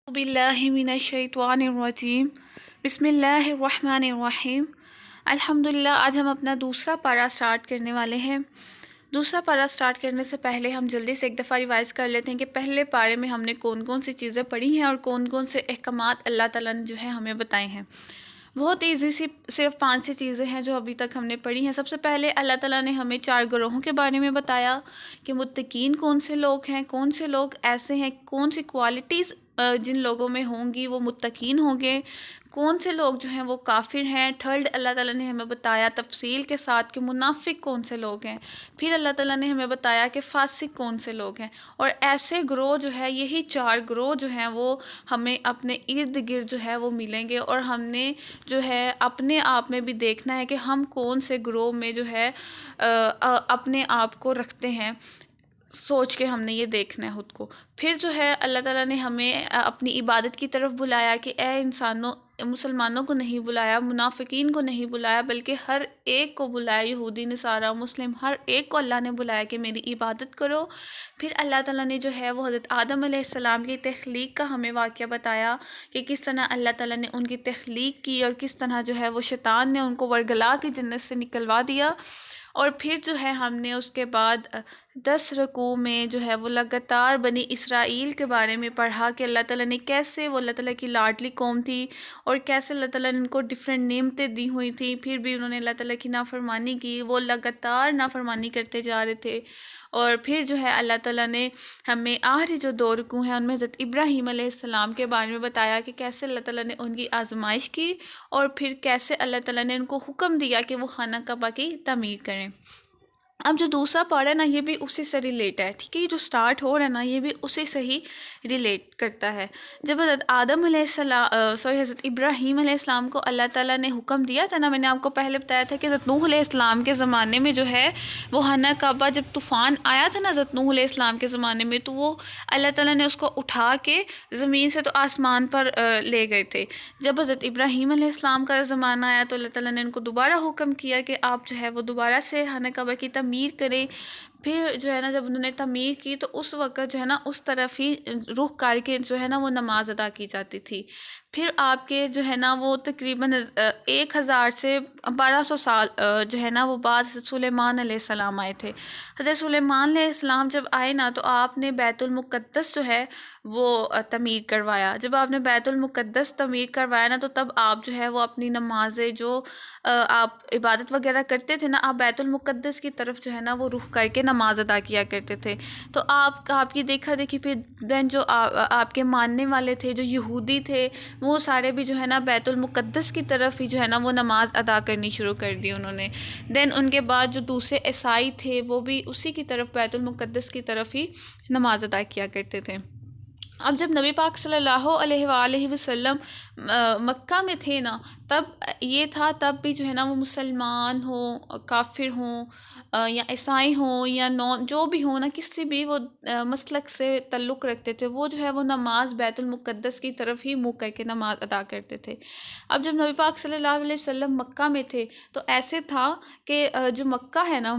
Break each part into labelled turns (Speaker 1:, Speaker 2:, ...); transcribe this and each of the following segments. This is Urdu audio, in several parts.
Speaker 1: باللہ من الشیطان الرجیم بسم اللہ الرحمن الرحیم الحمدللہ۔ آج ہم اپنا دوسرا پارہ سٹارٹ کرنے والے ہیں۔ دوسرا پارہ سٹارٹ کرنے سے پہلے ہم جلدی سے ایک دفعہ ریوائز کر لیتے ہیں کہ پہلے پارے میں ہم نے کون کون سی چیزیں پڑھی ہیں اور کون کون سے احکامات اللہ تعالیٰ نے جو ہے ہمیں بتائے ہیں۔ بہت ایزی سی صرف 5 چیزیں ہیں جو ابھی تک ہم نے پڑھی ہیں۔ سب سے پہلے اللہ تعالیٰ نے ہمیں 4 گروہوں کے بارے میں بتایا کہ متقین کون سے لوگ ہیں، کون سے لوگ ایسے ہیں، کون سی کوالٹیز جن لوگوں میں ہوں گی وہ متقین ہوں گے، کون سے لوگ جو ہیں وہ کافر ہیں۔ تھرڈ اللہ تعالیٰ نے ہمیں بتایا تفصیل کے ساتھ کہ منافق کون سے لوگ ہیں۔ پھر اللہ تعالیٰ نے ہمیں بتایا کہ فاسق کون سے لوگ ہیں، اور ایسے گروہ جو ہے، یہی 4 گروہ جو ہیں وہ ہمیں اپنے ارد گرد جو ہے وہ ملیں گے، اور ہم نے جو ہے اپنے آپ میں بھی دیکھنا ہے کہ ہم کون سے گروہ میں جو ہے اپنے آپ کو رکھتے ہیں، سوچ کے ہم نے یہ دیکھنا ہے خود کو۔ پھر جو ہے اللہ تعالیٰ نے ہمیں اپنی عبادت کی طرف بلایا کہ اے انسانوں، مسلمانوں کو نہیں بلایا، منافقین کو نہیں بلایا، بلکہ ہر ایک کو بلایا، یہودی نصارہ مسلم ہر ایک کو اللہ نے بلایا کہ میری عبادت کرو۔ پھر اللہ تعالیٰ نے جو ہے وہ حضرت آدم علیہ السلام کی تخلیق کا ہمیں واقعہ بتایا کہ کس طرح اللہ تعالیٰ نے ان کی تخلیق کی، اور کس طرح جو ہے وہ شیطان نے ان کو ورگلا کے جنت سے نکلوا دیا۔ اور پھر جو ہے ہم نے اس کے بعد 10 رکوع میں جو ہے وہ لگاتار بنی اسرائیل کے بارے میں پڑھا کہ اللہ تعالیٰ نے کیسے، وہ اللہ تعالیٰ کی لاڈلی قوم تھی، اور کیسے اللہ تعالیٰ نے ان کو ڈیفرنٹ نعمتیں دی ہوئی تھیں، پھر بھی انہوں نے اللہ تعالیٰ کی نافرمانی کی، وہ لگاتار نافرمانی کرتے جا رہے تھے۔ اور پھر جو ہے اللہ تعالیٰ نے ہمیں آخری جو 2 رکوع ہیں ان میں حضرت ابراہیم علیہ السلام کے بارے میں بتایا کہ کیسے اللہ تعالیٰ نے ان کی آزمائش کی، اور پھر کیسے اللہ تعالیٰ نے ان کو حکم دیا کہ وہ خانہ کعبہ کی تعمیر کریں۔ اب جو دوسرا پارہ ہے نا، یہ بھی اسی سے ریلیٹ ہے، ٹھیک ہے، یہ جو سٹارٹ ہو رہا ہے نا یہ بھی اسی سے ہی ریلیٹ کرتا ہے۔ جب حضرت آدم علیہ السلام حضرت ابراہیم علیہ السلام کو اللہ تعالیٰ نے حکم دیا تھا نا، میں نے آپ کو پہلے بتایا تھا کہ حضرت نوح علیہ السلام کے زمانے میں جو ہے وہ خانہ کعبہ، جب طوفان آیا تھا نا حضرت نوح علیہ السلام کے زمانے میں، تو وہ اللہ تعالیٰ نے اس کو اٹھا کے زمین سے تو آسمان پر لے گئے تھے۔ جب حضرت ابراہیم علیہ السلام کا زمانہ آیا تو اللہ تعالیٰ نے ان کو دوبارہ حکم کیا کہ آپ جو ہے وہ دوبارہ سے خانہ کعبہ کی تعمیر کریں۔ پھر جو ہے نا جب انہوں نے تعمیر کی تو اس وقت جو ہے نا اس طرف ہی رخ کر کے جو ہے نا وہ نماز ادا کی جاتی تھی۔ پھر آپ کے جو ہے نا وہ تقریباً 1000 سے 1200 سال جو ہے نا وہ بعد حضرت سلیمان علیہ السلام آئے تھے۔ حضرت سلیمان علیہ السلام جب آئے نا تو آپ نے بیت المقدس جو ہے وہ تعمیر کروایا۔ جب آپ نے بیت المقدس تعمیر کروایا نا تو تب آپ جو ہے وہ اپنی نمازیں جو آپ عبادت وغیرہ کرتے تھے نا، آپ بیت المقدس کی طرف جو ہے نا وہ رخ کر کے نماز ادا کیا کرتے تھے۔ تو آپ کی دیکھا دیکھی پھر دین جو آپ کے ماننے والے تھے، جو یہودی تھے، وہ سارے بھی جو ہے نا بیت المقدس کی طرف ہی جو ہے نا وہ نماز ادا کرنی شروع کر دی انہوں نے۔ دین ان کے بعد جو دوسرے عیسائی تھے وہ بھی اسی کی طرف بیت المقدس کی طرف ہی نماز ادا کیا کرتے تھے۔ اب جب نبی پاک صلی اللہ علیہ وآلہ وسلم مکہ میں تھے نا، تب یہ تھا، تب بھی جو ہے نا وہ مسلمان ہوں، کافر ہوں، یا عیسائی ہوں یا جو بھی ہوں نا، کسی بھی وہ مسلک سے تعلق رکھتے تھے، وہ جو ہے وہ نماز بیت المقدس کی طرف ہی منہ کر کے نماز ادا کرتے تھے۔ اب جب نبی پاک صلی اللہ علیہ وسلم مکہ میں تھے تو ایسے تھا کہ جو مکہ ہے نا،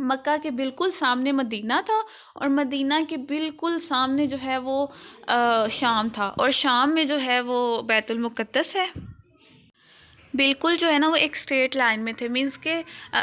Speaker 1: مکہ کے بالکل سامنے مدینہ تھا، اور مدینہ کے بالکل سامنے جو ہے وہ شام تھا، اور شام میں جو ہے وہ بیت المقدس ہے۔ بالکل جو ہے نا وہ ایک اسٹریٹ لائن میں تھے، مینس کہ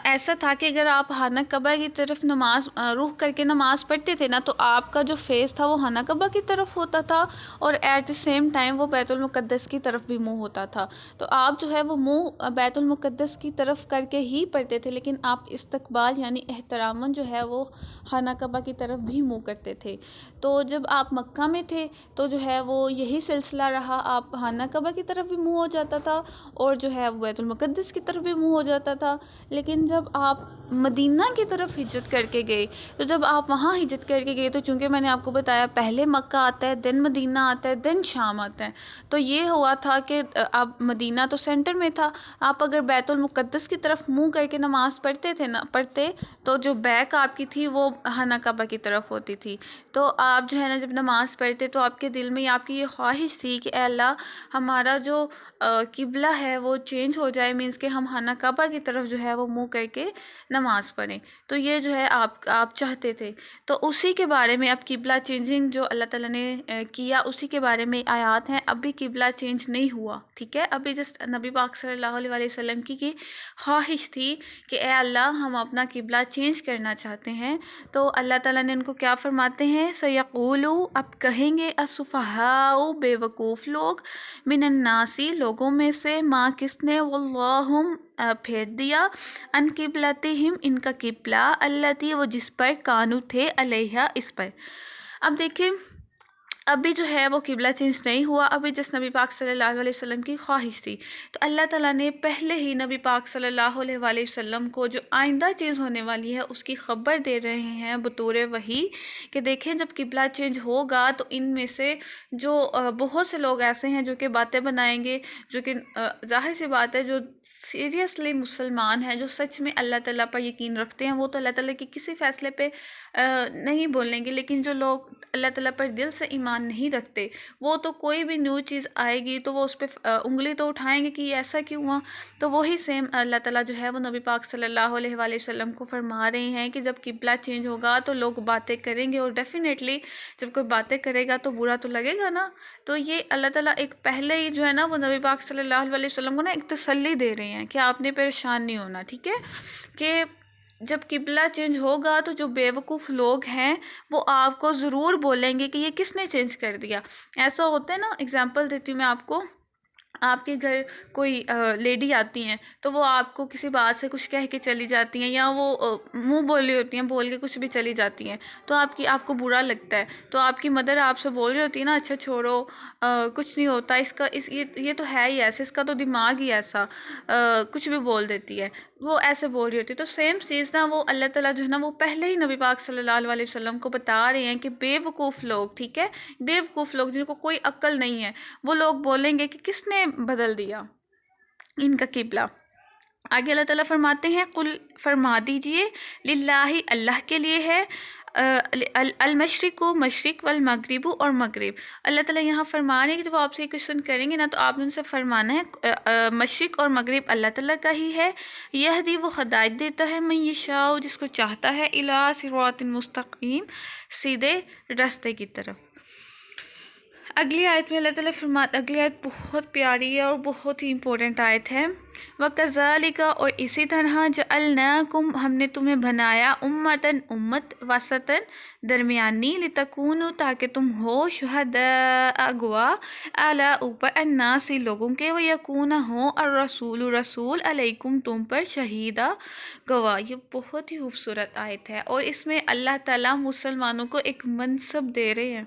Speaker 1: ایسا تھا کہ اگر آپ خانہ کعبہ کی طرف نماز رخ کر کے نماز پڑھتے تھے نا تو آپ کا جو فیس تھا وہ خانہ کعبہ کی طرف ہوتا تھا، اور ایٹ دی سیم ٹائم وہ بیت المقدس کی طرف بھی منہ ہوتا تھا۔ تو آپ جو ہے وہ منہ بیت المقدس کی طرف کر کے ہی پڑھتے تھے، لیکن آپ استقبال یعنی احتراماً جو ہے وہ خانہ کعبہ کی طرف بھی منہ کرتے تھے۔ تو جب آپ مکہ میں تھے تو جو ہے وہ یہی سلسلہ رہا، آپ خانہ کعبہ کی طرف بھی منہ ہو جاتا تھا، اور جو ہے وہ بیت المقدس کی طرف بھی منہ ہو جاتا تھا۔ لیکن جب آپ مدینہ کی طرف ہجرت کر کے گئے، تو جب آپ وہاں ہجرت کر کے گئے تو چونکہ میں نے آپ کو بتایا پہلے مکہ آتا ہے، دین مدینہ آتا ہے، دین شام آتا ہے، تو یہ ہوا تھا کہ اب مدینہ تو سینٹر میں تھا، آپ اگر بیت المقدس کی طرف منہ کر کے نماز پڑھتے تو جو بیک آپ کی تھی وہ خانہ کعبہ کی طرف ہوتی تھی۔ تو آپ جو ہے نا جب نماز پڑھتے تو آپ کے دل میں آپ کی یہ خواہش تھی کہ اے اللہ، ہمارا جو قبلہ ہے وہ چینج ہو جائے مینس کہ ہم خانہ کعبہ کی طرف جو ہے وہ منہ کر کے نماز پڑھیں، تو یہ جو ہے آپ چاہتے تھے۔ تو اسی کے بارے میں اب قبلہ چینجنگ جو اللہ تعالیٰ نے کیا اسی کے بارے میں آیات ہیں۔ اب بھی قبلہ چینج نہیں ہوا، ٹھیک ہے، ابھی جسٹ نبی پاک صلی اللہ علیہ وسلم کی خواہش تھی کہ اے اللہ ہم اپنا قبلہ چینج کرنا چاہتے ہیں، تو اللہ تعالیٰ نے ان کو کیا فرماتے ہیں، سَيَقُولُ اب کہیں گے السُّفَہَاءُ بے وقوف لوگ، من الناسی لوگوں میں سے، ماں کس نے، واللہم پھیر دیا، ان قبلتہم ان کا قبلہ، التی وہ جس پر، کانو تھے، علیہا اس پر۔ اب دیکھیں ابھی جو ہے وہ قبلہ چینج نہیں ہوا، ابھی جس نبی پاک صلی اللہ علیہ وسلم کی خواہش تھی، تو اللہ تعالیٰ نے پہلے ہی نبی پاک صلی اللہ علیہ وسلم کو جو آئندہ چیز ہونے والی ہے اس کی خبر دے رہے ہیں بطور وحی، کہ دیکھیں جب قبلہ چینج ہوگا تو ان میں سے جو بہت سے لوگ ایسے ہیں جو کہ باتیں بنائیں گے، جو کہ ظاہر سی بات ہے جو سیریسلی مسلمان ہیں، جو سچ میں اللہ تعالیٰ پر یقین رکھتے ہیں، وہ تو اللہ تعالیٰ کے کسی فیصلے پہ نہیں بولیں گے، لیکن جو لوگ اللہ تعالیٰ پر دل سے ایمان نہیں رکھتے وہ تو کوئی بھی نیو چیز آئے گی تو وہ اس پہ انگلی تو اٹھائیں گے کہ یہ ایسا کیوں ہوا۔ تو وہی سیم اللہ تعالیٰ جو ہے وہ نبی پاک صلی اللہ علیہ وسلم کو فرما رہے ہیں کہ جب قبلہ چینج ہوگا تو لوگ باتیں کریں گے، اور ڈیفینیٹلی جب کوئی باتیں کرے گا تو برا تو لگے گا نا۔ تو یہ اللہ تعالیٰ ایک پہلے ہی جو ہے نا وہ نبی پاک صلی اللہ علیہ وسلم کو نا ایک تسلی دے رہے ہیں کہ آپ نے پریشان نہیں ہونا، ٹھیک ہے، کہ جب قبلہ چینج ہوگا تو جو بے وقوف لوگ ہیں وہ آپ کو ضرور بولیں گے کہ یہ کس نے چینج کر دیا۔ ایسا ہوتا ہے نا، اگزامپل دیتی ہوں میں آپ کو، آپ کے گھر کوئی لیڈی آتی ہیں تو وہ آپ کو کسی بات سے کچھ کہہ کے چلی جاتی ہیں، یا وہ منہ بولی ہوتی ہیں، بول کے کچھ بھی چلی جاتی ہیں، تو آپ کو برا لگتا ہے، تو آپ کی مدر آپ سے بول رہی ہوتی ہے نا، اچھا چھوڑو کچھ نہیں ہوتا، یہ تو ہے ہی ایسے، اس کا تو دماغ ہی ایسا، کچھ بھی بول دیتی ہے، وہ ایسے بول رہی ہوتی ہے۔ تو سیم چیز نا وہ اللہ تعالیٰ جو ہے نا وہ پہلے ہی نبی پاک صلی اللہ علیہ وسلم کو بتا رہے ہیں کہ بے وقوف لوگ، ٹھیک ہے، بے وقوف لوگ جن کو کوئی عقل نہیں ہے، وہ لوگ بولیں گے کہ کس نے بدل دیا ان کا قبلہ۔ آگے اللہ تعالیٰ فرماتے ہیں قل فرما دیجئے، للہ اللہ کے لیے ہے، المشرق مشرق والمغرب اور مغرب۔ اللہ تعالیٰ یہاں فرما رہے ہیں کہ جب آپ سے یہ کویشچن کریں گے نا تو آپ نے ان سے فرمانا ہے مشرق اور مغرب اللہ تعالیٰ کا ہی ہے، یہدی وہ ہدایت دیتا ہے من یشاء جس کو چاہتا ہے، الی صراط مستقیم سیدھے راستے کی طرف۔ اگلی آیت میں اللہ تعالیٰ فرماتا، اگلی آیت بہت پیاری ہے اور بہت ہی امپورٹنٹ آیت ہے، وَكَذَلِكَ اور اسی طرح جَعَلْنَاكُمْ ہم نے تمہیں بنایا امتاً امت، وسطاً درمیانی، لِتَكُونُوا تاکہ تم ہو، شہداء گواہ، علی اوپر، الناس لوگوں کے، وَيَكُونَ ہو الرسول رسول، علیکم تم پر، شہیدہ گواہ۔ یہ بہت ہی خوبصورت آیت ہے اور اس میں اللہ تعالیٰ مسلمانوں کو ایک منصب دے رہے ہیں۔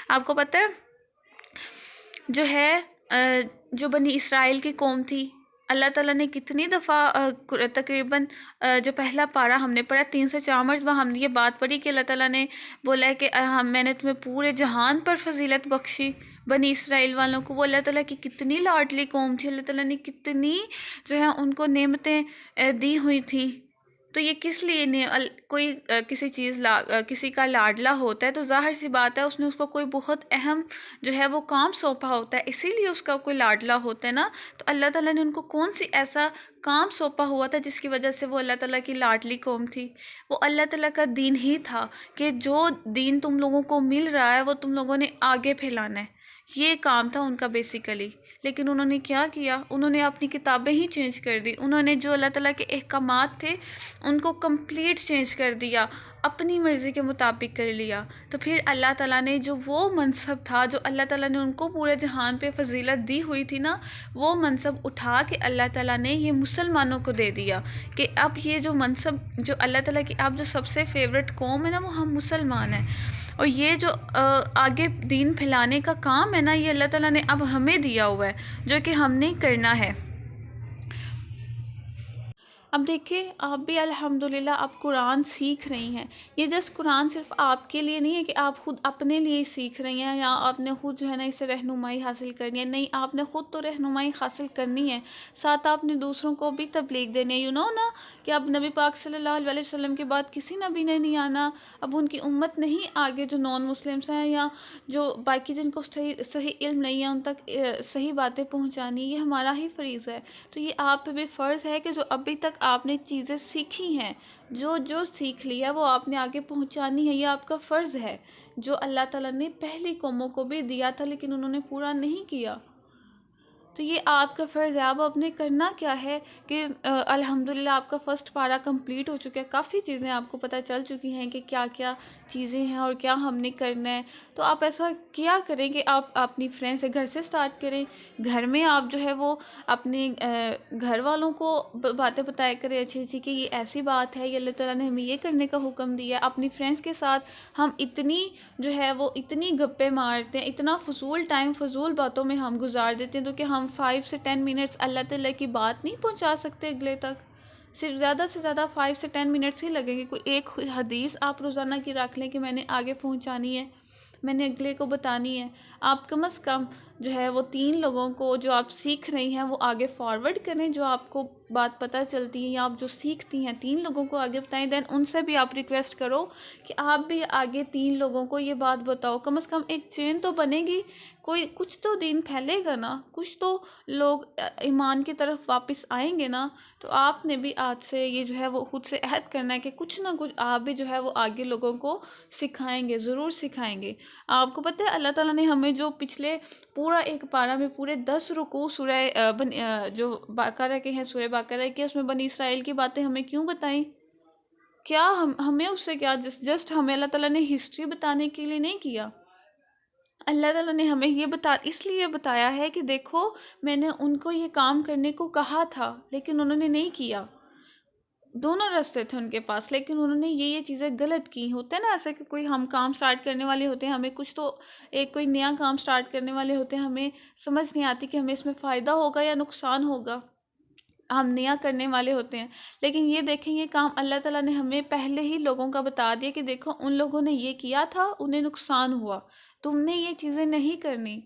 Speaker 1: آپ کو پتہ ہے جو ہے جو بنی اسرائیل کی قوم تھی، اللہ تعالیٰ نے کتنی دفعہ تقریباً جو پہلا پارہ ہم نے پڑھا 3 سے 4 مرتبہ ہم نے یہ بات پڑھی کہ اللہ تعالیٰ نے بولا ہے کہ میں نے تمہیں پورے جہان پر فضیلت بخشی، بنی اسرائیل والوں کو وہ اللہ تعالیٰ کی کتنی لاڈلی قوم تھی، اللہ تعالیٰ نے کتنی جو ہے ان کو نعمتیں دی ہوئی تھیں۔ تو یہ کس لیے کوئی کسی کا لاڈلا ہوتا ہے تو ظاہر سی بات ہے اس نے اس کو کوئی بہت اہم جو ہے وہ کام سونپا ہوتا ہے، اسی لیے اس کا کوئی لاڈلا ہوتا ہے نا۔ تو اللہ تعالیٰ نے ان کو کون سی ایسا کام سونپا ہوا تھا جس کی وجہ سے وہ اللہ تعالیٰ کی لاڈلی قوم تھی؟ وہ اللہ تعالیٰ کا دین ہی تھا کہ جو دین تم لوگوں کو مل رہا ہے وہ تم لوگوں نے آگے پھیلانا ہے، یہ کام تھا ان کا بیسیکلی۔ لیکن انہوں نے کیا کیا؟ انہوں نے اپنی کتابیں ہی چینج کر دی، انہوں نے جو اللہ تعالیٰ کے احکامات تھے ان کو کمپلیٹ چینج کر دیا، اپنی مرضی کے مطابق کر لیا۔ تو پھر اللہ تعالیٰ نے جو وہ منصب تھا جو اللہ تعالیٰ نے ان کو پورے جہان پہ فضیلت دی ہوئی تھی نا، وہ منصب اٹھا کے اللہ تعالیٰ نے یہ مسلمانوں کو دے دیا کہ اب یہ جو منصب جو اللہ تعالیٰ کی اب جو سب سے فیوریٹ قوم ہے نا وہ ہم مسلمان ہیں، اور یہ جو آگے دین پھیلانے کا کام ہے نا یہ اللہ تعالیٰ نے اب ہمیں دیا ہوا ہے جو کہ ہم نے کرنا ہے۔ اب دیکھیں آپ بھی الحمدللہ آپ قرآن سیکھ رہی ہیں. یہ جسٹ قرآن صرف آپ کے لیے نہیں ہے کہ آپ خود اپنے لیے ہی سیکھ رہی ہیں یا آپ نے خود جو ہے نا اسے رہنمائی حاصل کرنی ہے. نہیں، آپ نے خود تو رہنمائی حاصل کرنی ہے، ساتھ آپ نے دوسروں کو بھی تبلیغ دینی ہے. نا کہ اب نبی پاک صلی اللہ علیہ وسلم کے بعد کسی نبی نے نہیں آنا، اب ان کی امت نہیں آگے جو نان مسلمس ہیں یا جو باقی جن کو صحیح علم نہیں ہے ان تک صحیح باتیں پہنچانی، یہ ہمارا ہی فریضہ ہے. تو یہ آپ پہ بھی فرض ہے کہ جو ابھی تک آپ نے چیزیں سیکھی ہیں، جو سیکھ لی ہے وہ آپ نے آگے پہنچانی ہے. یہ آپ کا فرض ہے جو اللہ تعالیٰ نے پہلی قوموں کو بھی دیا تھا لیکن انہوں نے پورا نہیں کیا. تو یہ آپ کا فرض ہے. اب آپ نے کرنا کیا ہے کہ الحمدللہ آپ کا فرسٹ پارہ کمپلیٹ ہو چکا ہے، کافی چیزیں آپ کو پتہ چل چکی ہیں کہ کیا کیا چیزیں ہیں اور کیا ہم نے کرنا ہے. تو آپ ایسا کیا کریں کہ آپ اپنی فرینڈ سے گھر سے سٹارٹ کریں. گھر میں آپ جو ہے وہ اپنے گھر والوں کو باتیں بتایا کریں اچھی اچھی کہ یہ ایسی بات ہے، یہ اللہ تعالیٰ نے ہمیں یہ کرنے کا حکم دیا ہے. اپنی فرینڈس کے ساتھ ہم اتنی جو ہے وہ اتنی گپے مارتے ہیں، اتنا فضول ٹائم فضول باتوں میں ہم گزار دیتے ہیں تو کہ ہم 5 سے 10 منٹس اللہ تعالیٰ کی بات نہیں پہنچا سکتے اگلے تک. صرف زیادہ سے زیادہ 5 سے 10 منٹس ہی لگیں گے. کوئی ایک حدیث آپ روزانہ کی رکھ لیں کہ میں نے آگے پہنچانی ہے، میں نے اگلے کو بتانی ہے. آپ کم از کم جو ہے وہ 3 لوگوں کو جو آپ سیکھ رہی ہیں وہ آگے فارورڈ کریں. جو آپ کو بات پتہ چلتی ہے یا آپ جو سیکھتی ہیں 3 لوگوں کو آگے بتائیں. دین ان سے بھی آپ ریکویسٹ کرو کہ آپ بھی آگے 3 لوگوں کو یہ بات بتاؤ. کم از کم ایک چین تو بنے گی، کوئی کچھ تو دین پھیلے گا نا، کچھ تو لوگ ایمان کی طرف واپس آئیں گے نا. تو آپ نے بھی آج سے یہ جو ہے وہ خود سے عہد کرنا ہے کہ کچھ نہ کچھ آپ بھی جو ہے وہ آگے لوگوں کو سکھائیں گے، ضرور سکھائیں گے. آپ کو پتہ ہے اللہ تعالیٰ نے ہمیں جو پچھلے پورا ایک پارہ میں پورے 10 رکوع سورہ جو بقرہ کے ہیں، سورہ بقرہ کے، اس میں بنی اسرائیل کی باتیں ہمیں کیوں بتائیں؟ کیا ہمیں اس سے کیا جسٹ ہمیں اللہ تعالیٰ نے ہسٹری بتانے کے لیے نہیں کیا. اللہ تعالیٰ نے ہمیں یہ اس لیے بتایا ہے کہ دیکھو میں نے ان کو یہ کام کرنے کو کہا تھا لیکن انہوں نے نہیں کیا. دونوں راستے تھے ان کے پاس لیکن انہوں نے یہ چیزیں غلط کی. ہوتا ہے نا ایسا کہ کوئی ہم کام سٹارٹ کرنے والے ہوتے ہیں، ہمیں کچھ تو کوئی نیا کام سٹارٹ کرنے والے ہوتے ہیں، ہمیں سمجھ نہیں آتی کہ ہمیں اس میں فائدہ ہوگا یا نقصان ہوگا. ہم نیا کرنے والے ہوتے ہیں لیکن یہ دیکھیں یہ کام اللہ تعالیٰ نے ہمیں پہلے ہی لوگوں کا بتا دیا کہ دیکھو ان لوگوں نے یہ کیا تھا، انہیں نقصان ہوا، تم نے یہ چیزیں نہیں کرنی.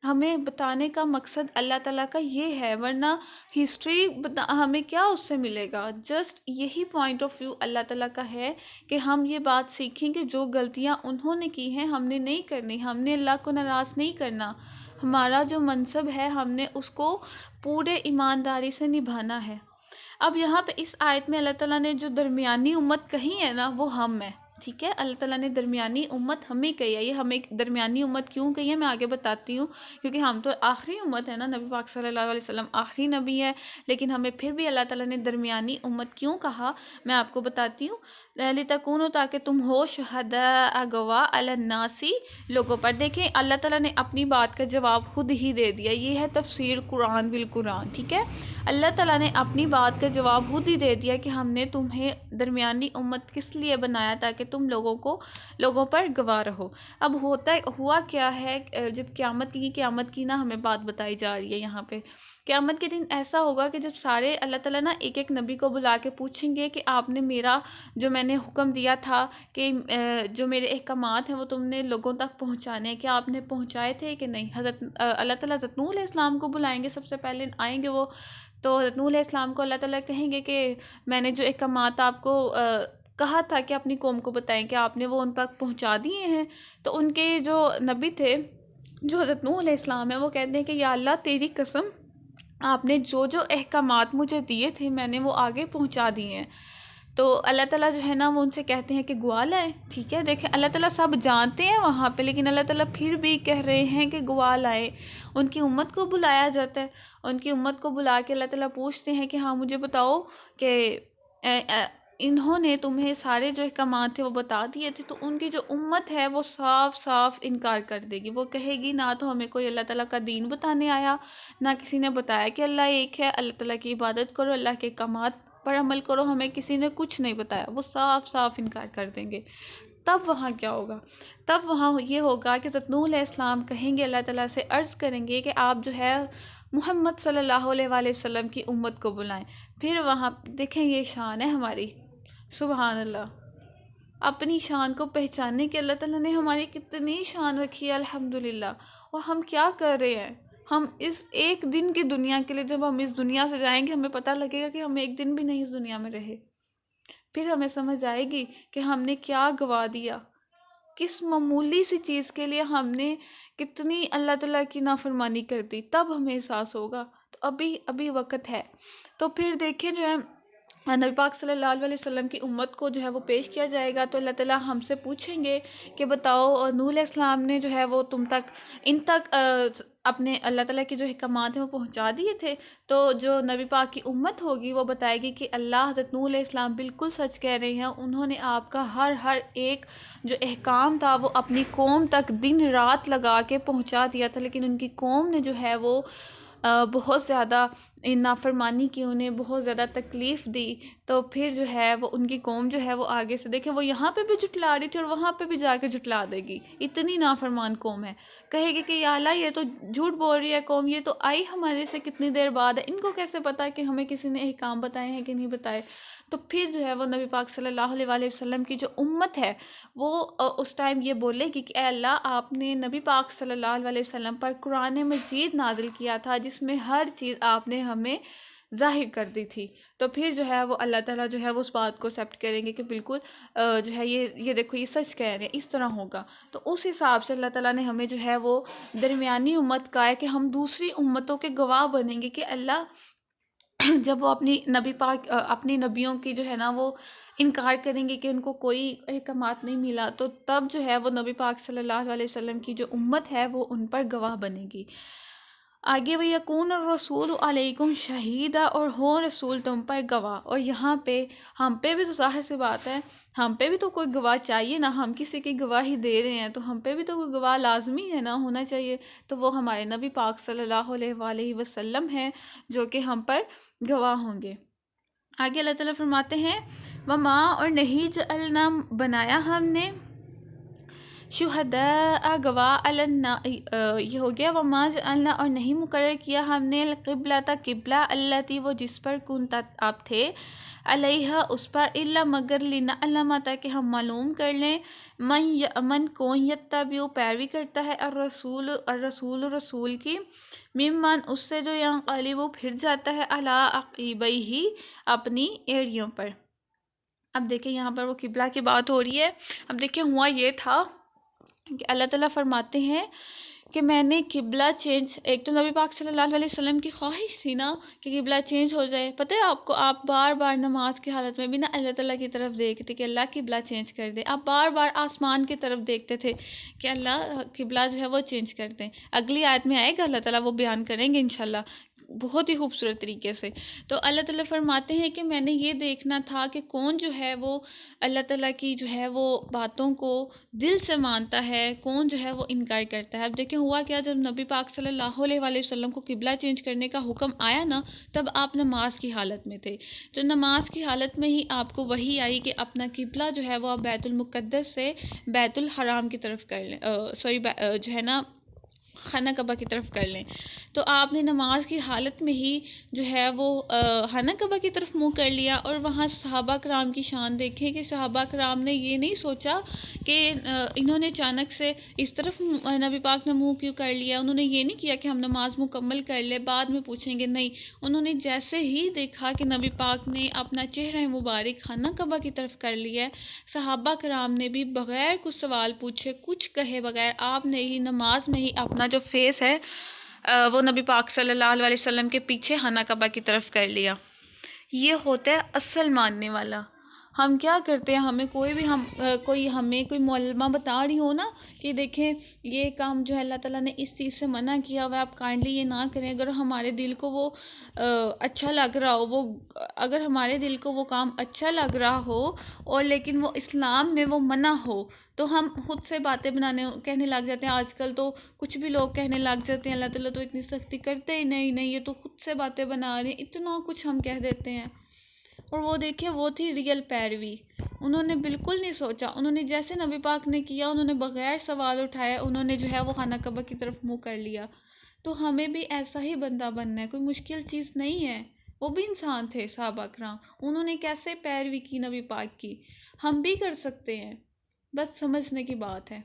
Speaker 1: ہمیں بتانے کا مقصد اللہ تعالیٰ کا یہ ہے، ورنہ ہسٹری ہمیں کیا اس سے ملے گا. جسٹ یہی پوائنٹ آف ویو اللہ تعالیٰ کا ہے کہ ہم یہ بات سیکھیں کہ جو غلطیاں انہوں نے کی ہیں ہم نے نہیں کرنی. ہم نے اللہ کو ناراض نہیں کرنا. ہمارا جو منصب ہے ہم نے اس کو پورے ایمانداری سے نبھانا ہے. اب یہاں پہ اس آیت میں اللہ تعالیٰ نے جو درمیانی امت کہی ہے نا وہ ہم ہے. ٹھیک ہے، اللہ تعالیٰ نے درمیانی امت ہمیں کہی ہے. یہ ہمیں درمیانی امت کیوں کہی ہے میں آگے بتاتی ہوں، کیونکہ ہم تو آخری امت ہے نا، نبی پاک صلی اللہ علیہ وسلم آخری نبی ہے، لیکن ہمیں پھر بھی اللہ تعالیٰ نے درمیانی امت کیوں کہا میں آپ کو بتاتی ہوں. لِتَكُونُوا تاکہ تم ہو شہداء گواہ علی الناس لوگوں پر. دیکھیں اللہ تعالیٰ نے اپنی بات کا جواب خود ہی دے دیا. یہ ہے تفسیر قرآن بالقرآن. ٹھیک ہے، اللہ تعالیٰ نے اپنی بات کا جواب خود ہی دے دیا کہ ہم نے تمہیں درمیانی امت کس لیے بنایا تاکہ تم لوگوں پر گواہ رہو. اب ہوا کیا ہے جب قیامت کی نا ہمیں بات بتائی جا رہی ہے یہاں پہ. قیامت کے دن ایسا ہوگا کہ جب سارے اللہ تعالیٰ نا ایک ایک نبی کو بلا کے پوچھیں گے کہ آپ نے میرا جو میں نے حکم دیا تھا کہ جو میرے احکامات ہیں وہ تم نے لوگوں تک پہنچانے ہیں، کیا آپ نے پہنچائے تھے کہ نہیں. حضرت اللہ تعالیٰ حضرت نوح علیہ السلام کو بلائیں گے، سب سے پہلے آئیں گے وہ. تو حضرت نوح علیہ السلام کو اللہ تعالیٰ کہیں گے کہ میں نے جو احکامات آپ کو کہا تھا کہ اپنی قوم کو بتائیں کہ آپ نے وہ ان تک پہنچا دیے ہیں. تو ان کے جو نبی تھے جو حضرت نوح علیہ السلام ہے وہ کہتے ہیں کہ یا اللہ تیری قسم، آپ نے جو احکامات مجھے دیے تھے میں نے وہ آگے پہنچا دیے ہیں. تو اللہ تعالیٰ جو ہے نا وہ ان سے کہتے ہیں کہ گواہ لائیں. ٹھیک ہے، دیکھیں اللہ تعالیٰ سب جانتے ہیں وہاں پہ، لیکن اللہ تعالیٰ پھر بھی کہہ رہے ہیں کہ گواہ لائیں. ان کی امت کو بلایا جاتا ہے، ان کی امت کو بلا کے اللہ تعالیٰ پوچھتے ہیں کہ ہاں مجھے بتاؤ کہ انہوں نے تمہیں سارے جو احکامات تھے وہ بتا دیے تھے. تو ان کی جو امت ہے وہ صاف صاف انکار کر دے گی. وہ کہے گی نہ تو ہمیں کوئی اللہ تعالیٰ کا دین بتانے آیا، نہ کسی نے بتایا کہ اللہ ایک ہے، اللہ تعالیٰ کی عبادت کرو، اللہ کے احکامات پر عمل کرو، ہمیں کسی نے کچھ نہیں بتایا. وہ صاف صاف انکار کر دیں گے. تب وہاں کیا ہوگا؟ تب وہاں یہ ہوگا کہ حضرت نوح علیہ السلام کہیں گے، اللہ تعالیٰ سے عرض کریں گے کہ آپ جو ہے محمد صلی اللہ علیہ وآلہ وسلم کی امت کو بلائیں۔ پھر وہاں دیکھیں، یہ شان ہے ہماری، سبحان اللہ، اپنی شان کو پہچاننے کے اللہ تعالیٰ نے ہماری کتنی شان رکھی ہے الحمدللہ۔ اور ہم کیا کر رہے ہیں؟ ہم اس ایک دن کی دنیا کے لیے جب ہم اس دنیا سے جائیں گے، ہمیں پتہ لگے گا کہ ہم ایک دن بھی نہیں اس دنیا میں رہے۔ پھر ہمیں سمجھ آئے گی کہ ہم نے کیا گوا دیا، کس معمولی سی چیز کے لیے ہم نے کتنی اللہ تعالیٰ کی نافرمانی کر دی، تب ہمیں احساس ہوگا۔ تو ابھی وقت ہے۔ تو پھر دیکھیں جو ہے نبی پاک صلی اللہ علیہ وسلم کی امت کو جو ہے وہ پیش کیا جائے گا، تو اللہ تعالیٰ ہم سے پوچھیں گے کہ بتاؤ نوح علیہ السلام نے جو ہے وہ تم تک ان تک اپنے اللہ تعالیٰ کے جو احکامات ہیں وہ پہنچا دیے تھے؟ تو جو نبی پاک کی امت ہوگی وہ بتائے گی کہ اللہ، حضرت نوح علیہ السلام بالکل سچ کہہ رہے ہیں، انہوں نے آپ کا ہر ایک جو احکام تھا وہ اپنی قوم تک دن رات لگا کے پہنچا دیا تھا، لیکن ان کی قوم نے جو ہے وہ بہت زیادہ نافرمانی کی، انہیں بہت زیادہ تکلیف دی۔ تو پھر جو ہے وہ ان کی قوم جو ہے وہ آگے سے دیکھیں، وہ یہاں پہ بھی جھٹلا رہی تھی اور وہاں پہ بھی جا کے جھٹلا دے گی، اتنی نافرمان قوم ہے۔ کہے گی کہ یا اللہ، یہ تو جھوٹ بول رہی ہے قوم، یہ تو آئی ہمارے سے کتنی دیر بعد ہے، ان کو کیسے پتا کہ ہمیں کسی نے احکام بتائے ہیں کہ نہیں بتائے؟ تو پھر جو ہے وہ نبی پاک صلی اللہ علیہ وآلہ وسلم کی جو امت ہے وہ اس ٹائم یہ بولے گی کہ اے اللہ، آپ نے نبی پاک صلی اللہ علیہ وسلم پر قرآن مجید نازل کیا تھا، جس میں ہر چیز آپ نے ہمیں ظاہر کر دی تھی۔ تو پھر جو ہے وہ اللہ تعالیٰ جو ہے وہ اس بات کو ایکسیپٹ کریں گے کہ بالکل جو ہے یہ دیکھو، یہ سچ کہہ رہے ہیں، اس طرح ہوگا۔ تو اس حساب سے اللہ تعالیٰ نے ہمیں جو ہے وہ درمیانی امت کا ہے کہ ہم دوسری امتوں کے گواہ بنیں گے کہ اللہ جب وہ اپنی نبی پاک اپنی نبیوں کی جو ہے نا وہ انکار کریں گے کہ ان کو کوئی احکامات نہیں ملا، تو تب جو ہے وہ نبی پاک صلی اللہ علیہ وسلم کی جو امت ہے وہ ان پر گواہ بنے گی۔ آگے وَيَكُونَ الرَّسُولُ عَلَيْكُمْ شَهِيدًا، اور ہو رسول تم پر گواہ۔ اور یہاں پہ ہم پہ بھی تو ظاہر سی بات ہے، ہم پہ بھی تو کوئی گواہ چاہیے نا، ہم کسی کی گواہی دے رہے ہیں تو ہم پہ بھی تو کوئی گواہ لازمی ہے نا، ہونا چاہیے۔ تو وہ ہمارے نبی پاک صلی اللہ علیہ وآلہ وسلم ہیں جو کہ ہم پر گواہ ہوں گے۔ آگے اللہ تعالیٰ فرماتے ہیں وَمَا، اور نہیں جعلنا بنایا ہم نے شہداء گواہ یہ ہو گیا وَمَا جعلنا، اور نہیں مقرر کیا ہم نے القبلۃ قبلہ التی، وہ جس پر کنت آپ تھے، علیہا اس پر، الا مگر لنعلم، تاکہ ہم معلوم کر لیں، من کون یتبع پیروی کرتا ہے، الرسول رسول کی، ممن اس سے جو ینقلب وہ پھر جاتا ہے، علی عقبیہ اپنی ایڑیوں پر۔ اب دیکھیں یہاں پر وہ قبلہ کی بات ہو رہی ہے۔ اب دیکھیں ہوا یہ تھا کہ اللہ تعالیٰ فرماتے ہیں کہ میں نے قبلہ چینج، ایک تو نبی پاک صلی اللہ علیہ وسلم کی خواہش تھی نا کہ قبلہ چینج ہو جائے۔ پتہ ہے آپ کو، آپ بار بار نماز کی حالت میں بھی نا اللہ تعالیٰ کی طرف دیکھتے کہ اللہ قبلہ چینج کر دے، آپ بار بار آسمان کی طرف دیکھتے تھے کہ اللہ قبلہ جو ہے وہ چینج کر دیں۔ اگلی آیت میں آئے گا اللہ تعالیٰ وہ بیان کریں گے انشاءاللہ بہت ہی خوبصورت طریقے سے۔ تو اللہ تعالیٰ فرماتے ہیں کہ میں نے یہ دیکھنا تھا کہ کون جو ہے وہ اللہ تعالیٰ کی جو ہے وہ باتوں کو دل سے مانتا ہے، کون جو ہے وہ انکار کرتا ہے۔ اب دیکھیں ہوا کیا، جب نبی پاک صلی اللہ علیہ وآلہ وسلم کو قبلہ چینج کرنے کا حکم آیا نا، تب آپ نماز کی حالت میں تھے۔ تو نماز کی حالت میں ہی آپ کو وحی آئی کہ اپنا قبلہ جو ہے وہ آپ بیت المقدس سے بیت الحرام کی طرف کر لیں، جو ہے نا خانہ کعبہ کی طرف کر لیں۔ تو آپ نے نماز کی حالت میں ہی جو ہے وہ خانہ کعبہ کی طرف منہ کر لیا، اور وہاں صحابہ کرام کی شان دیکھیں کہ صحابہ کرام نے یہ نہیں سوچا کہ انہوں نے اچانک سے اس طرف نبی پاک نے منہ کیوں کر لیا، انہوں نے یہ نہیں کیا کہ ہم نماز مکمل کر لیں بعد میں پوچھیں گے، نہیں، انہوں نے جیسے ہی دیکھا کہ نبی پاک نے اپنا چہرہ مبارک خانہ کعبہ کی طرف کر لیا ہے، صحابہ کرام نے بھی بغیر کچھ سوال پوچھے، کچھ کہے بغیر، آپ نے ہی نماز میں ہی اپنا جو فیس ہے وہ نبی پاک صلی اللہ علیہ وسلم کے پیچھے خانہ کعبہ کی طرف کر لیا۔ یہ ہوتا ہے اصل ماننے والا۔ ہم کیا کرتے ہیں، ہمیں کوئی معلمہ بتا رہی ہو نا کہ دیکھیں یہ کام جو ہے اللہ تعالیٰ نے اس چیز سے منع کیا ہوا ہے، آپ کائنڈلی یہ نہ کریں، اگر ہمارے دل کو وہ اچھا لگ رہا ہو، اگر ہمارے دل کو وہ کام اچھا لگ رہا ہو اور لیکن وہ اسلام میں وہ منع ہو، تو ہم خود سے باتیں کہنے لگ جاتے ہیں۔ آج کل تو کچھ بھی لوگ کہنے لگ جاتے ہیں اللہ تعالیٰ تو اتنی سختی کرتے ہی نہیں، یہ تو خود سے باتیں بنا رہے ہیں، اتنا کچھ ہم کہہ دیتے ہیں۔ اور وہ دیکھیں وہ تھی ریئل پیروی، انہوں نے بالکل نہیں سوچا، انہوں نے جیسے نبی پاک نے کیا، انہوں نے بغیر سوال اٹھائے انہوں نے جو ہے وہ خانہ کعبہ کی طرف منہ کر لیا۔ تو ہمیں بھی ایسا ہی بندہ بننا ہے، کوئی مشکل چیز نہیں ہے۔ وہ بھی انسان تھے صحابہ کرام، انہوں نے کیسے پیروی کی نبی پاک کی، ہم بھی کر سکتے ہیں۔ بس سمجھنے کی بات ہے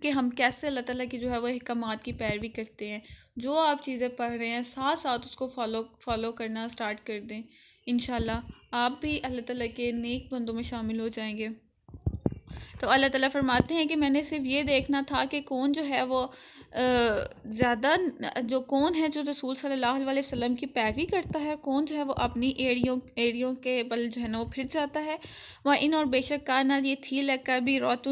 Speaker 1: کہ ہم کیسے اللہ تعالیٰ کی جو ہے وہ احکامات کی پیروی کرتے ہیں۔ جو آپ چیزیں پڑھ رہے ہیں ساتھ ساتھ اس کو فالو کرنا سٹارٹ کر دیں، انشاءاللہ آپ بھی اللہ تعالیٰ کے نیک بندوں میں شامل ہو جائیں گے۔ تو اللہ تعالیٰ فرماتے ہیں کہ میں نے صرف یہ دیکھنا تھا کہ کون جو ہے وہ کون ہے جو رسول صلی اللہ علیہ وسلم کی پیروی کرتا ہے، کون جو ہے وہ اپنی ایڑیوں کے بل جو ہے نا وہ پھر جاتا ہے۔ وَإِنْ اور بے شک کانا یہ تھی لَكَبِیرَۃٌ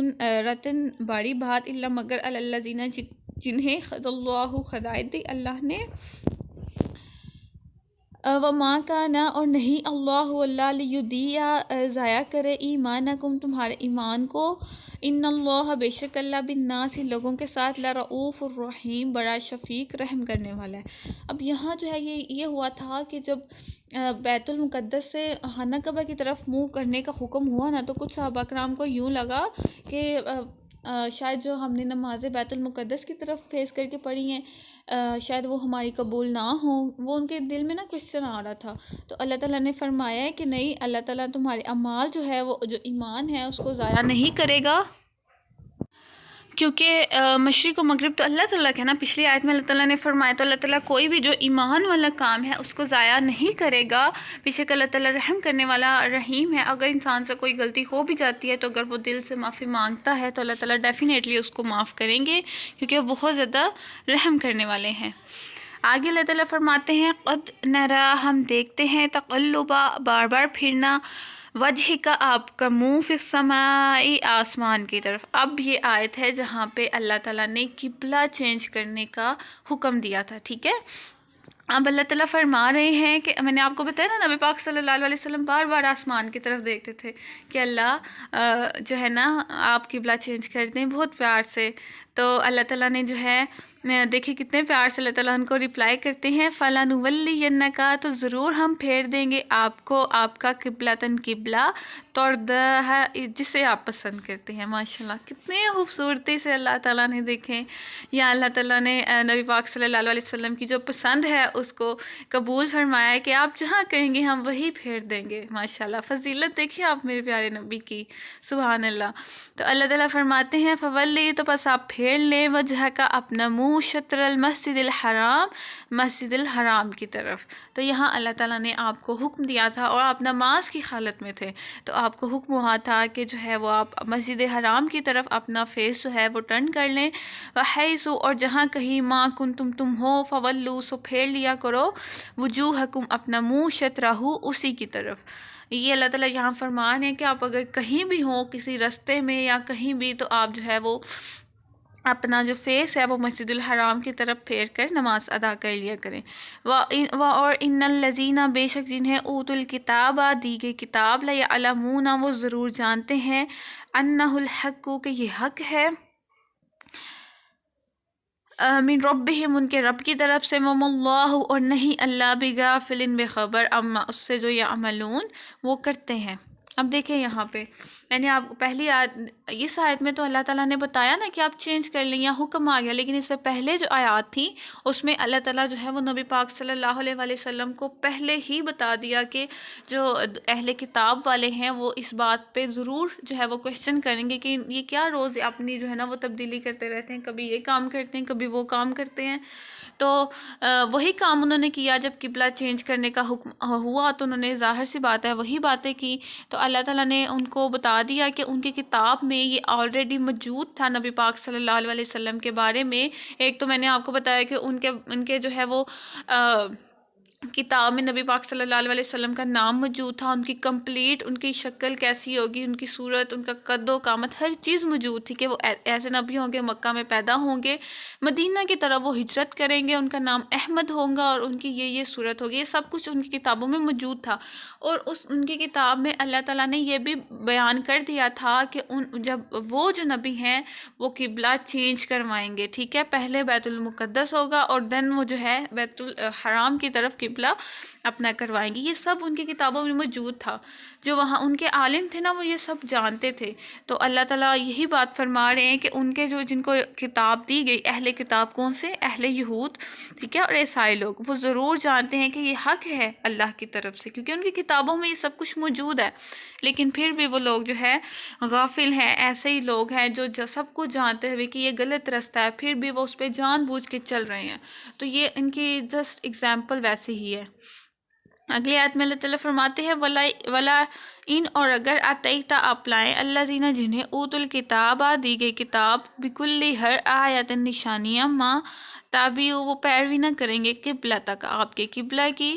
Speaker 1: رتن بڑی بات الا مگر الذین جنہیں خد اللہ ہدایت دی اللہ نے، وَمَا كَانَ اور نہیں اللہ لِيُضِيعَ ضائع کرے ایمانکم تمہارے ایمان کو، ان اللہ بے شک اللہ بالناس لوگوں کے ساتھ لرؤوف الرحیم بڑا شفیق رحم کرنے والا ہے۔ اب یہاں جو ہے یہ ہوا تھا کہ جب بیت المقدس سے خانہ کعبہ کی طرف منہ کرنے کا حکم ہوا نا، تو کچھ صحابہ کرام کو یوں لگا کہ شاید جو ہم نے نمازیں بیت المقدس کی طرف فیس کر کے پڑھی ہیں شاید وہ ہماری قبول نہ ہوں، وہ ان کے دل میں نا کوشچن آ رہا تھا۔ تو اللہ تعالیٰ نے فرمایا ہے کہ نہیں، اللہ تعالیٰ تمہارے اعمال جو ہے وہ جو ایمان ہے اس کو ضائع نہیں کرے گا، کیونکہ مشرق و مغرب تو اللہ تعالیٰ کا ہے نا۔ پچھلی آیت میں اللہ تعالیٰ نے فرمایا تو اللہ تعالیٰ کوئی بھی جو ایمان والا کام ہے اس کو ضائع نہیں کرے گا، بیشک اللہ تعالیٰ رحم کرنے والا رحیم ہے۔ اگر انسان سے کوئی غلطی ہو بھی جاتی ہے تو اگر وہ دل سے معافی مانگتا ہے تو اللہ تعالیٰ ڈیفینیٹلی اس کو معاف کریں گے، کیونکہ وہ بہت زیادہ رحم کرنے والے ہیں۔ آگے اللہ تعالیٰ فرماتے ہیں قد نرا ہم دیکھتے ہیں تقلبا بار بار پھرنا وجہ کا آپ کا منہ فی السماء آسمان کی طرف۔ اب یہ آیت ہے جہاں پہ اللہ تعالیٰ نے قبلہ چینج کرنے کا حکم دیا تھا، ٹھیک ہے۔ اب اللہ تعالیٰ فرما رہے ہیں کہ میں نے آپ کو بتایا نا نبی پاک صلی اللہ علیہ وسلم بار بار آسمان کی طرف دیکھتے تھے کہ اللہ جو ہے نا آپ قبلہ چینج کر دیں بہت پیار سے۔ تو اللہ تعالیٰ نے جو ہے دیکھیں کتنے پیار سے اللہ تعالیٰ ان کو ریپلائی کرتے ہیں فَلَنُوَلِّيَنَّكَ تو ضرور ہم پھیر دیں گے آپ کو آپ کا قبلۃً قبلہ ترضاها جسے آپ پسند کرتے ہیں۔ ماشاءاللہ کتنے خوبصورتی سے اللہ تعالیٰ نے دیکھیں یا اللہ تعالیٰ نے نبی پاک صلی اللہ علیہ وسلم کی جو پسند ہے اس کو قبول فرمایا ہے کہ آپ جہاں کہیں گے ہم وہی پھیر دیں گے۔ ماشاءاللہ فضیلت دیکھیں آپ میرے پیارے نبی کی، سبحان اللہ۔ تو اللہ تعالیٰ فرماتے ہیں فولی تو بس آپ پھیر لیں وجہ کا اپنا منہ شطر المسجد الحرام مسجد الحرام کی طرف۔ تو یہاں اللہ تعالیٰ نے آپ کو حکم دیا تھا اور آپ نماز کی حالت میں تھے تو آپ کو حکم ہوا تھا کہ جو ہے وہ آپ مسجد حرام کی طرف اپنا فیس جو ہے وہ ٹرن کر لیں، وحیث اور جہاں کہیں ما کنتم تم ہو فولو سو پھیر لیا کرو وجوہکم اپنا منہ شطرہ اسی کی طرف۔ یہ اللہ تعالیٰ یہاں فرمان ہے کہ آپ اگر کہیں بھی ہوں کسی رستے میں یا کہیں بھی تو آپ جو ہے وہ اپنا جو فیس ہے وہ مسجد الحرام کی طرف پھیر کر نماز ادا کر لیا کریں۔ اور ان الذین بے شک جنہیں اوت الکتاب دی گئی کتاب لیعلمون وہ ضرور جانتے ہیں انہ الحق کہ یہ حق ہے من ربہم ان کے رب کی طرف سے، وما اللہ اور نہیں اللہ بغافل بے خبر اما اس سے جو یعملون وہ کرتے ہیں۔ اب دیکھیں یہاں پہ میں نے آپ کو پہلی اس آیت میں تو اللہ تعالیٰ نے بتایا نا کہ آپ چینج کر لیں یا حکم آ گیا، لیکن اس سے پہلے جو آیات تھیں اس میں اللہ تعالیٰ جو ہے وہ نبی پاک صلی اللہ علیہ وسلم کو پہلے ہی بتا دیا کہ جو اہل کتاب والے ہیں وہ اس بات پہ ضرور جو ہے وہ کوشچن کریں گے کہ یہ کیا روز اپنی جو ہے نا وہ تبدیلی کرتے رہتے ہیں، کبھی یہ کام کرتے ہیں کبھی وہ کام کرتے ہیں۔ تو وہی کام انہوں نے کیا جب قبلہ چینج کرنے کا حکم ہوا تو انہوں نے ظاہر سی بات ہے وہی باتیں کی۔ تو اللہ تعالیٰ نے ان کو بتا دیا کہ ان کی کتاب میں یہ آلریڈی موجود تھا نبی پاک صلی اللہ علیہ وسلم کے بارے میں۔ ایک تو میں نے آپ کو بتایا کہ ان کے جو ہے وہ کتاب میں نبی پاک صلی اللہ علیہ وسلم کا نام موجود تھا، ان کی کمپلیٹ ان کی شکل کیسی ہوگی، ان کی صورت، ان کا قد و قامت، ہر چیز موجود تھی کہ وہ ایسے نبی ہوں گے مکہ میں پیدا ہوں گے، مدینہ کی طرف وہ ہجرت کریں گے، ان کا نام احمد ہوگا اور ان کی یہ صورت ہوگی۔ یہ سب کچھ ان کی کتابوں میں موجود تھا اور ان کی کتاب میں اللہ تعالیٰ نے یہ بھی بیان کر دیا تھا کہ جب وہ جو نبی ہیں وہ قبلہ چینج کروائیں گے، ٹھیک ہے، پہلے بیت المقدس ہوگا اور دین وہ جو ہے بیت الحرام کی طرف قبلہ قبلہ اپنا کروائیں گے۔ یہ سب ان کی کتابوں میں موجود تھا، جو وہاں ان کے عالم تھے نا وہ یہ سب جانتے تھے۔ تو اللہ تعالیٰ یہی بات فرما رہے ہیں کہ ان کے جن کو کتاب دی گئی، اہل کتاب کون سے؟ اہل یہود، ٹھیک ہے، اور عیسائی لوگ، وہ ضرور جانتے ہیں کہ یہ حق ہے اللہ کی طرف سے، کیونکہ ان کی کتابوں میں یہ سب کچھ موجود ہے۔ لیکن پھر بھی وہ لوگ جو ہے غافل ہیں، ایسے ہی لوگ ہیں جو سب کچھ جانتے ہوئے کہ یہ غلط رستہ ہے، پھر بھی وہ اس پہ جان بوجھ کے چل رہے ہیں۔ تو یہ ان کی جسٹ ایگزامپل ویسے ہی ہے۔ اگلی آیت میں اللہ تعالیٰ فرماتے ہیں ولا ان، اور اگر آتیتا آپ لائیں اللہ زینہ جنہیں اوت الکتاب دی گئی کتاب بکلی ہر آیت نشانیاں ماں تابعو، وہ پیروی نہ کریں گے قبلہ تک آپ کے قبلہ کی۔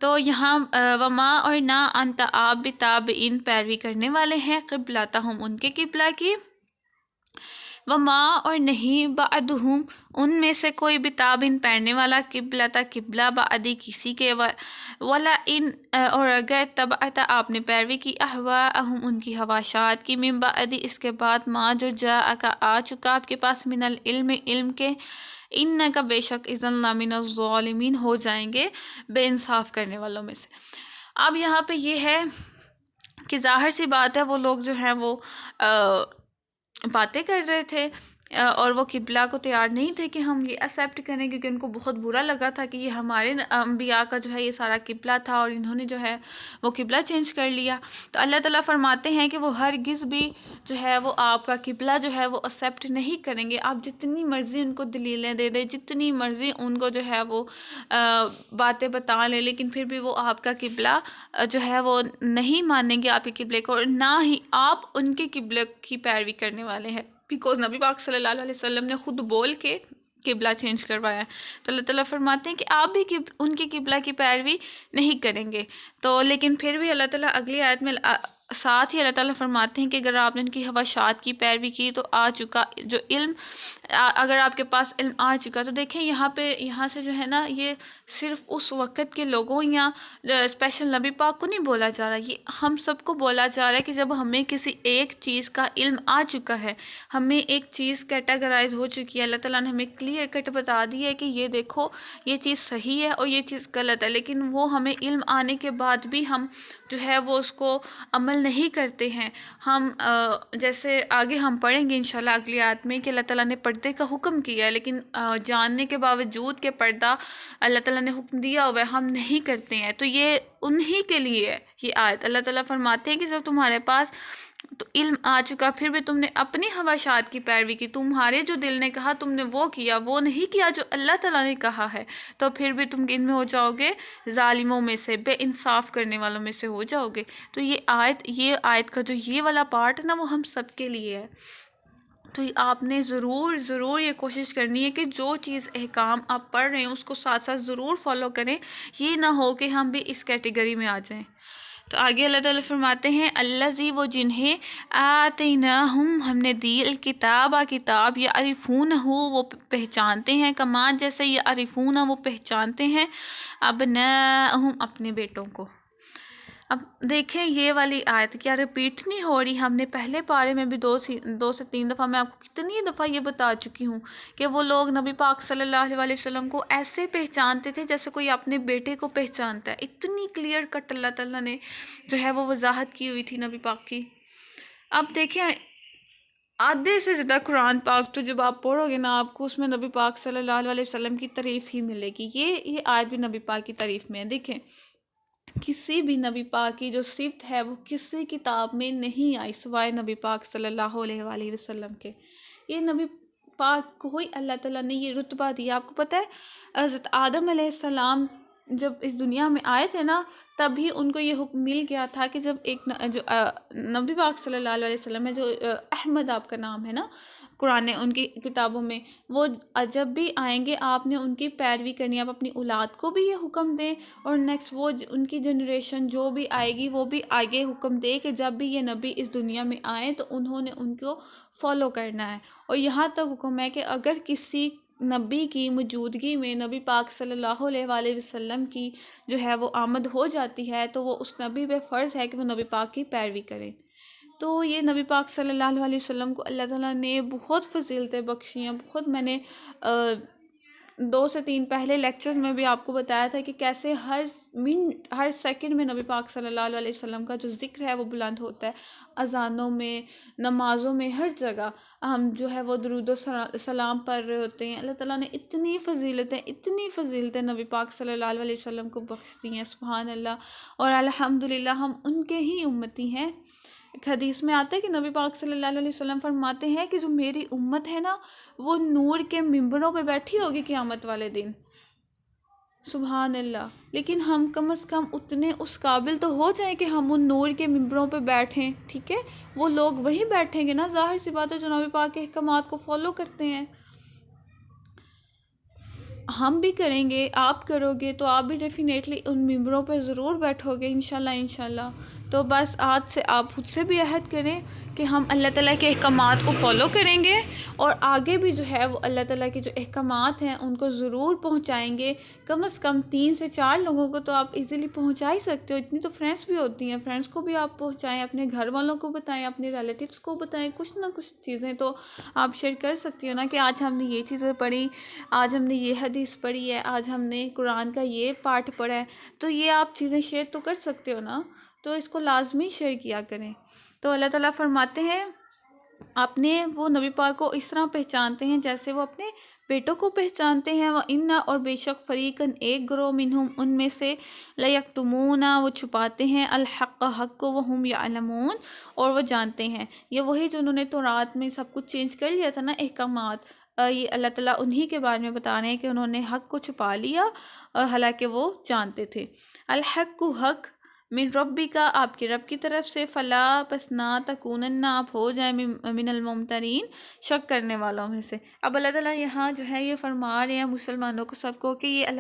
Speaker 1: تو یہاں وما، اور نہ انت آپ بتابعین پیروی کرنے والے ہیں قبلتہم ان کے قبلہ کی، وما، اور نہیں بعدہم ان میں سے کوئی بتابن پہننے والا قبلہ قبلہ بعدی کسی کے، ولا ان، اور اگر تبعت آپ نے پیروی کی اہواءہم ان کی خواہشات کی، من بعد اس کے بعد ما جو جاءک آ چکا آپ کے پاس، من العلم علم کے، انکا بے شک اذن لمن الظالمین ہو جائیں گے بے انصاف کرنے والوں میں سے۔ اب یہاں پہ یہ ہے کہ ظاہر سی بات ہے وہ لوگ جو ہیں وہ باتیں کر رہے تھے اور وہ قبلہ کو تیار نہیں تھے کہ ہم یہ ایکسیپٹ کریں، کیونکہ ان کو بہت برا لگا تھا کہ یہ ہمارے انبیاء کا جو ہے یہ سارا قبلہ تھا اور انہوں نے جو ہے وہ قبلہ چینج کر لیا۔ تو اللہ تعالیٰ فرماتے ہیں کہ وہ ہرگز بھی جو ہے وہ آپ کا قبلہ جو ہے وہ ایکسیپٹ نہیں کریں گے۔ آپ جتنی مرضی ان کو دلیلیں دے دیں، جتنی مرضی ان کو جو ہے وہ باتیں بتا لیں، لیکن پھر بھی وہ آپ کا قبلہ جو ہے وہ نہیں مانیں گے آپ کے قبلے کو، اور نہ ہی آپ ان کے قبلے کی پیروی کرنے والے ہیں، بیکاز نبی پاک صلی اللہ علیہ وسلم نے خود بول کے قبلہ چینج کروایا ہے۔ تو اللہ تعالیٰ فرماتے ہیں کہ آپ بھی ان کی قبلہ کی پیروی نہیں کریں گے۔ تو لیکن پھر بھی اللہ تعالیٰ اگلی آیت میں ساتھ ہی اللہ تعالیٰ فرماتے ہیں کہ اگر آپ نے ان کی خواہشات کی پیروی کی تو آ چکا جو علم، اگر آپ کے پاس علم آ چکا، تو دیکھیں یہاں سے جو ہے نا یہ صرف اس وقت کے لوگوں یا اسپیشل نبی پاک کو نہیں بولا جا رہا، یہ ہم سب کو بولا جا رہا ہے کہ جب ہمیں کسی ایک چیز کا علم آ چکا ہے، ہمیں ایک چیز کیٹاگرائز ہو چکی ہے، اللہ تعالیٰ نے ہمیں کلیئر کٹ بتا دی ہے کہ یہ دیکھو یہ چیز صحیح ہے اور یہ چیز غلط ہے، لیکن وہ ہمیں علم آنے کے بعد بھی ہم جو ہے وہ اس کو عمل نہیں کرتے ہیں۔ ہم جیسے آگے ہم پڑھیں گے انشاءاللہ اگلی آیت میں کہ اللہ تعالیٰ نے پردے کا حکم کیا ہے، لیکن جاننے کے باوجود کہ پردہ اللہ تعالیٰ نے حکم دیا ہوا ہے ہم نہیں کرتے ہیں۔ تو یہ انہی کے لیے ہے یہ آیت۔ اللہ تعالیٰ فرماتے ہیں کہ جب تمہارے پاس تو علم آ چکا پھر بھی تم نے اپنی خواہشات کی پیروی کی، تمہارے جو دل نے کہا تم نے وہ کیا، وہ نہیں کیا جو اللہ تعالیٰ نے کہا ہے، تو پھر بھی تم ان میں ہو جاؤ گے ظالموں میں سے، بے انصاف کرنے والوں میں سے ہو جاؤ گے۔ تو یہ آیت کا جو یہ والا پارٹ ہے نا وہ ہم سب کے لیے ہے۔ تو آپ نے ضرور یہ کوشش کرنی ہے کہ جو چیز احکام آپ پڑھ رہے ہیں اس کو ساتھ ساتھ ضرور فالو کریں، یہ نہ ہو کہ ہم بھی اس کیٹیگری میں آ جائیں۔ تو آگے اللہ تعالیٰ فرماتے ہیں الذی، وہ جنہیں آتیناہم ہم نے دی الکتاب کتاب، یعرفونہ وہ پہچانتے ہیں، کما جیسے یعرفونہ وہ پہچانتے ہیں ابناءہم اپنے بیٹوں کو۔ اب دیکھیں یہ والی آیت کیا ریپیٹ نہیں ہو رہی، ہم نے پہلے پارے میں بھی دو سے تین دفعہ، میں آپ کو کتنی دفعہ یہ بتا چکی ہوں کہ وہ لوگ نبی پاک صلی اللہ علیہ وسلم کو ایسے پہچانتے تھے جیسے کوئی اپنے بیٹے کو پہچانتا ہے۔ اتنی کلیئر کٹ اللہ تعالیٰ نے جو ہے وہ وضاحت کی ہوئی تھی نبی پاک کی۔ اب دیکھیں آدھے سے زیادہ قرآن پاک تو جب آپ پڑھو گے نا آپ کو اس میں نبی پاک صلی اللہ علیہ وسلم کی تعریف ہی ملے گی۔ یہ آیت بھی نبی پاک کی تعریف میں ہے۔ دیکھیں کسی بھی نبی پاک کی جو صفت ہے وہ کسی کتاب میں نہیں آئی سوائے نبی پاک صلی اللہ علیہ وآلہ وسلم کے۔ یہ نبی پاک کو ہی اللہ تعالیٰ نے یہ رتبہ دیا۔ آپ کو پتہ ہے حضرت آدم علیہ السلام جب اس دنیا میں آئے تھے نا تبھی ان کو یہ حکم مل گیا تھا کہ جب ایک جو نبی پاک صلی اللہ علیہ وسلم ہے، جو احمد آپ کا نام ہے نا قرآن ان کی کتابوں میں، وہ جب بھی آئیں گے آپ نے ان کی پیروی کرنی ہے۔ آپ اپنی اولاد کو بھی یہ حکم دیں اور نیکسٹ وہ ان کی جنریشن جو بھی آئے گی وہ بھی آگے حکم دے کہ جب بھی یہ نبی اس دنیا میں آئیں تو انہوں نے ان کو فالو کرنا ہے۔ اور یہاں تک حکم ہے کہ اگر کسی نبی کی موجودگی میں نبی پاک صلی اللہ علیہ وآلہ وسلم کی جو ہے وہ آمد ہو جاتی ہے تو وہ اس نبی پہ فرض ہے کہ وہ نبی پاک کی پیروی کریں۔ تو یہ نبی پاک صلی اللہ علیہ وسلم کو اللہ تعالیٰ نے بہت فضیلتیں بخشی ہیں، بہت میں نے 2 سے 3 پہلے لیکچرز میں بھی آپ کو بتایا تھا کہ کیسے ہر منٹ ہر سیکنڈ میں نبی پاک صلی اللہ علیہ وسلم کا جو ذکر ہے وہ بلند ہوتا ہے، اذانوں میں، نمازوں میں، ہر جگہ ہم جو ہے وہ درود و سلام پڑھ رہے ہوتے ہیں۔ اللہ تعالیٰ نے اتنی فضیلتیں نبی پاک صلی اللہ علیہ وسلم کو بخش دی ہیں، سبحان اللہ، اور الحمدللہ ہم ان کے ہی امتی ہیں۔ ایک حدیث میں آتا ہے کہ نبی پاک صلی اللہ علیہ وسلم فرماتے ہیں کہ جو میری امت ہے نا وہ نور کے ممبروں پہ بیٹھی ہوگی قیامت والے دن، سبحان اللہ۔ لیکن ہم کم از کم اتنے اس قابل تو ہو جائیں کہ ہم ان نور کے ممبروں پہ بیٹھیں، ٹھیک ہے؟ وہ لوگ وہی بیٹھیں گے نا، ظاہر سی بات ہے، جو نبی پاک کے احکامات کو فالو کرتے ہیں۔ ہم بھی کریں گے، آپ کرو گے تو آپ بھی ڈیفینیٹلی ان ممبروں پہ ضرور بیٹھو گے انشاءاللہ۔ تو بس آج سے آپ خود سے بھی عہد کریں کہ ہم اللہ تعالیٰ کے احکامات کو فالو کریں گے، اور آگے بھی جو ہے وہ اللہ تعالیٰ کے جو احکامات ہیں ان کو ضرور پہنچائیں گے۔ کم از کم 3 سے 4 لوگوں کو تو آپ ایزیلی پہنچا ہی سکتے ہو، اتنی تو فرینڈس بھی ہوتی ہیں، فرینڈس کو بھی آپ پہنچائیں، اپنے گھر والوں کو بتائیں، اپنے ریلیٹیوس کو بتائیں، کچھ نہ کچھ چیزیں تو آپ شیئر کر سکتی ہو نا کہ آج ہم نے یہ چیزیں پڑھی، آج ہم نے یہ حدیث پڑھی ہے، آج ہم نے قرآن کا یہ پارٹ پڑھا ہے، تو یہ آپ چیزیں شیئر تو کر سکتے ہو نا، تو اس کو لازمی شیئر کیا کریں۔ تو اللہ تعالیٰ فرماتے ہیں اپنے وہ نبی پاک کو اس طرح پہچانتے ہیں جیسے وہ اپنے بیٹوں کو پہچانتے ہیں، وَإِنَّ اور بے شک فریقاً ایک گروہ منہم ان میں سے لَيَكْتُمُونَ وہ چھپاتے ہیں الحق حق کو وَهُمْ يَعْلَمُونَ اور وہ جانتے ہیں۔ یہ وہی جو انہوں نے تورات میں سب کچھ چینج کر لیا تھا نا احکامات، یہ اللہ تعالیٰ انہی کے بارے میں بتا رہے ہیں کہ انہوں نے حق کو چھپا لیا حالانکہ وہ جانتے تھے۔ الحق حق من ربی کا آپ کے رب کی طرف سے، فلا پس نہ تکونن آپ ہو جائیں من الممترین شک کرنے والوں میں سے۔ اب اللہ تعالیٰ یہاں جو ہے یہ فرما رہے ہیں مسلمانوں کو سب کو کہ یہ اللہ